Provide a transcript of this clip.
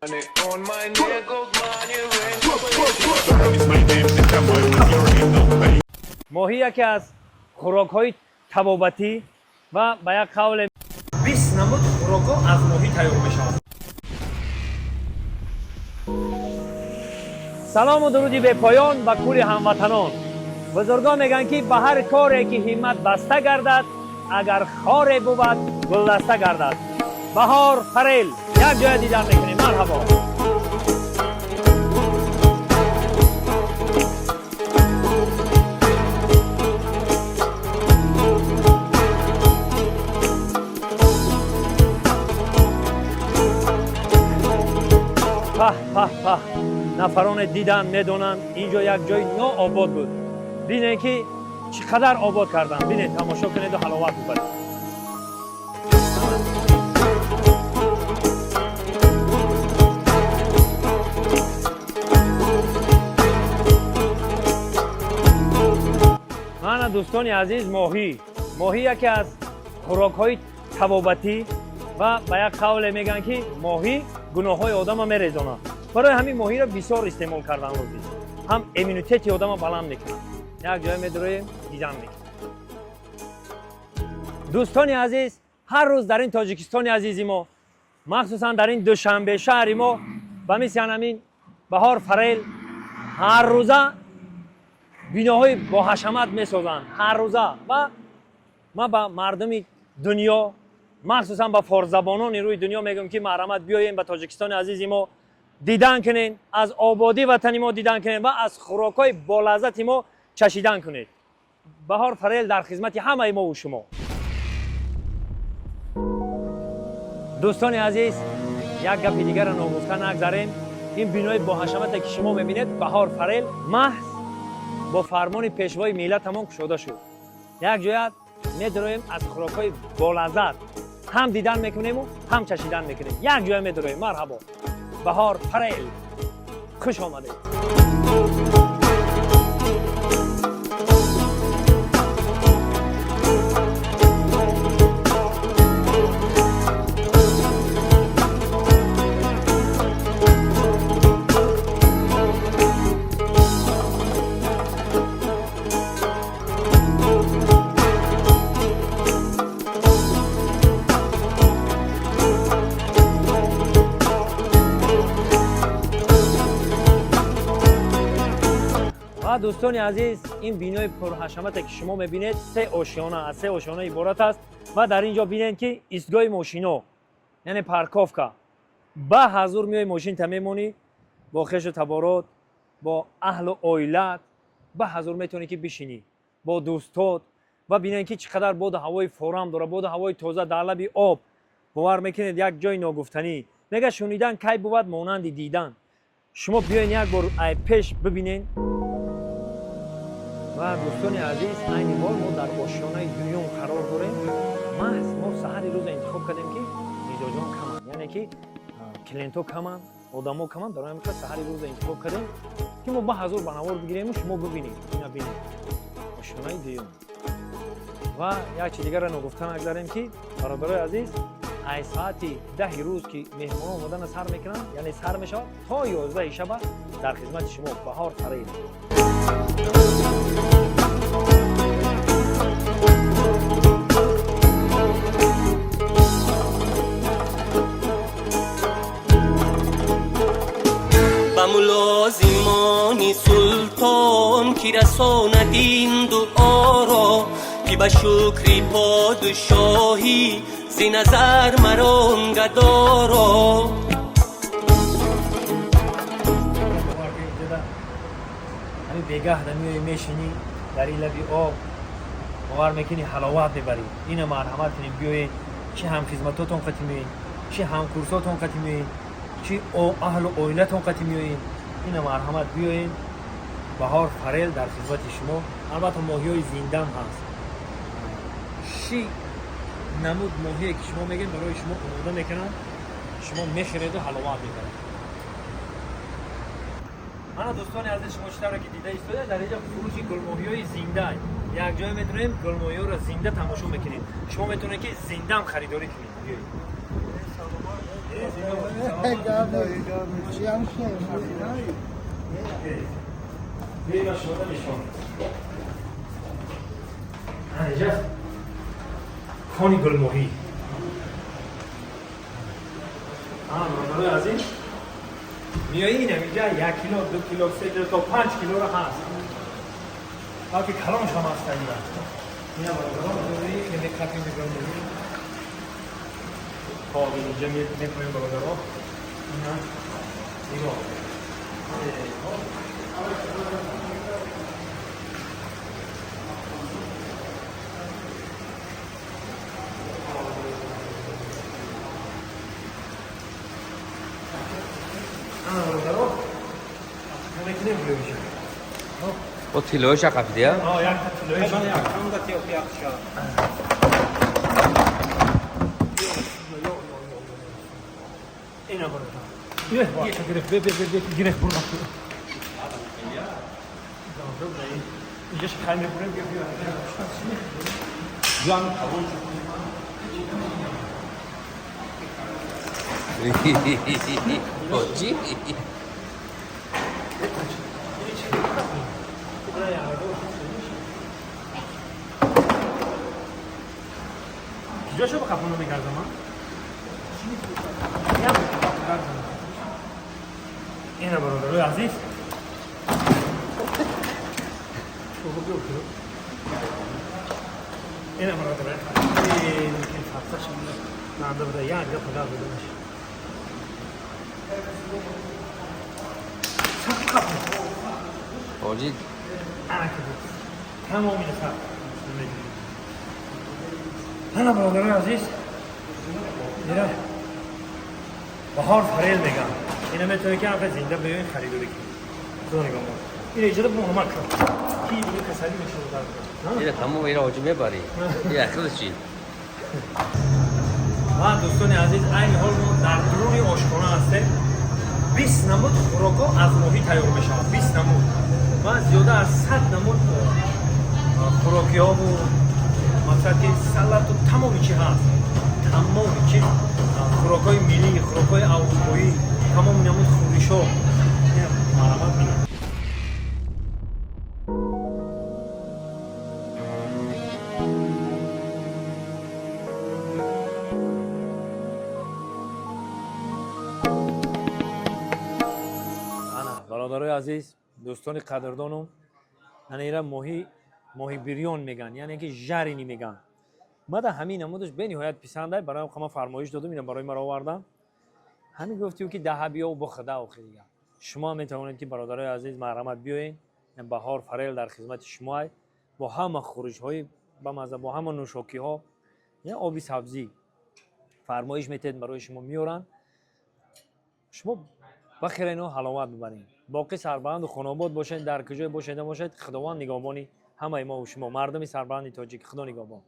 On my neck goes money ماهی یکی از خوراک‌های طبابتی و به یک قول 20 نمود خوراک‌ها از ماهی تیار می‌شود. سلام و درودی به پایان و کل هموطنان. بزرگان میگن که به هر کاری که همت بسته گردد، اگر خار بود گلدسته گردد. بهار فریل یک جای دیدن میکنیم. مرحبا. په نفران دیدن میدونن اینجا یک جای نو آباد بود. ببینید که چقدر آباد کردن. ببینید تماشا کنید و حلاوت ببرید. من دوستان عزیز ماهی یکی از خوراک‌های طبابتی و به یک قول میگن که ماهی گناه‌های آدم میریزونه. برای همین ماهی را بسیار استعمال کردن روزی. هم ایمونیته آدم بلند میکنه. یک جای میدرویم دیدن میکنه. دوستان عزیز هر روز در این تاجیکستان عزیزی ما مخصوصا در این دوشنبه شهری ما به مثل همین بهار فریل هر روزه بیناهای با حشمت میسازند. هر روزه و ما به مردم دنیا مخصوصا با فارزبانان روی دنیا میگم که مرحمت بیاین به تاجیکستان عزیزی ما دیدن کنین، از آبادی وطنی ما دیدن کنین و از خوراکای بالذت ما چشیدن کنید. بهار فریل در خدمت همه ما و شما. دوستان عزیز یک گپ دیگر را نگفته نگذاریم. این بینای با حشمت که شما میبینید بهار فریل محض با فرمان پیشوای ملت تمام گشوده شد. یک جای میدرویم از خوراکای بالذت هم دیدن میکنیم و هم چشیدن میکنیم. یک جای میدرویم. مرحبا. بهار فریل خوش آمدید. دوستان عزیز این بینای پرحشمت که شما میبینید سه آشیانه عبارت است و در اینجا بینید که ایستگاه ماشینا یعنی پارکوفکا. با حضور میای ماشین تمیمونی با خش و تبارات با اهل و عائلت با حضور میتونی که بشینی با دوستات و بینید که چقدر باد هوای فورم داره، باد هوای تازه در لب آب. باور میکنید یک جای ناگفتنی. میگه شنیدن کی بود مانند دیدن. شما بیاین یک بار پیش ببینین. و دوستان عزیز این حال ما در آشیانه دنیا قرار داریم. محض ما سحر روز انتخاب کردیم که میزاجان کمن، یعنی که کلینتو کمن، آدمو کمن. در همین سحر روز انتخاب کردیم که ما با حضور بنوار بگیریم و شما ببینید. اینا ببینید آشیانه دنیا. و یک چیز دیگر را نگفتن نگذاریم که برادرای عزیز ای ساعت 10 روز که مهمانان اومدن سر میکنن یعنی سر میشه تا 11 شب در خدمت شما بهار فریل. با ملازمان سلطان کی رساند این دعا را که به شکری پادشاهی زی نظر مران گدا را. همین بگه دمیای میشینی در این لبی آب باور میکنی حلاوت ببری. این مرحمت کنیم بیاین چه هم خدمتاتون قطعی میین چه هم کورساتون قطعی میین چه اهل و عائلتون قطعی میین. این مرحمت بیاین بهار فریل در خدمت شما. البته ماهی های زنده هم هست. شی نمود ماهی که شما میگین برای شما آماده میکنن شما میخرید و حلاوت میکنن. من دوستان عزیز شما چطور که دیده ایستاده در اینجا فروش گلماهی‌های زنده. یک جای میتونیم گلماهی‌ها رو زنده تماشا میکنید. شما میتونید که زنده هم خریداری کنید. بیایید شما نمیشون اینجا خانی گل موهی برای از این میایین اینجا 1 کیلو 2 کیلو 3 کیلو تا 5 کیلو رو هست باقی کلامش هم هست اینجا اینا برای که نکاتی میگم کار اینجا میکنیم برای اینا نگاه O kiloş akap diye. اه یک کیلویش من یک کم داد یا پیاز شد اینا برو یه گرفت گرفت برو اینجا خیلی برو بیا جان قبول Oji. جاشو با کپونو میگردم ها اینا برادر عزیز اینا برادر این که فقطش من بوده یا خدا بدونش Oji. انا كده تمام الفرق انا برادر عزیز میره بهار فریل میگم اینا میتونه که حرف زنده بیاین خریداری کنید خدا نگاه کن این اجازه به اونما کن کی دیگه کسری میشه در Yine tamam yine oji میبری. Ya خودشی. ما دوستان عزیز این حال ما در درون آشکارا هستیم 20 نمود خوراکا از ماهی تیار میشه 20 نمود ما زیاده از 100 نمود خوراکی ها و مثلا که سلات و تمامی چی هست تمامی چی خوراکای ملی خوراکای اروپایی تمام نمود خوریش ها معلومات میگم برادرای عزیز دوستان قدردانم من ایران ماهی بریون میگن یعنی که ژرینی میگن ما در همین نمودش به نهایت پسند آمد برای خودم فرمایش دادم اینا برای ما آوردم همین گفتیم که ده بیا و با خدا و خیلی شما میتونید که برادرای عزیز مرحمت بیاین بهار فریل در خدمت شما با همه خورش های با مزه با همه نوشاکی ها یا آبی سبزی فرمایش میتید برای شما میارن شما بخیر اینو حلاوت ببرین باقی سربلند و خانواد باشین در کجای باشین خداوند نگهبانی همه ما و شما مردم سربلند تاجیک خدا نگهبان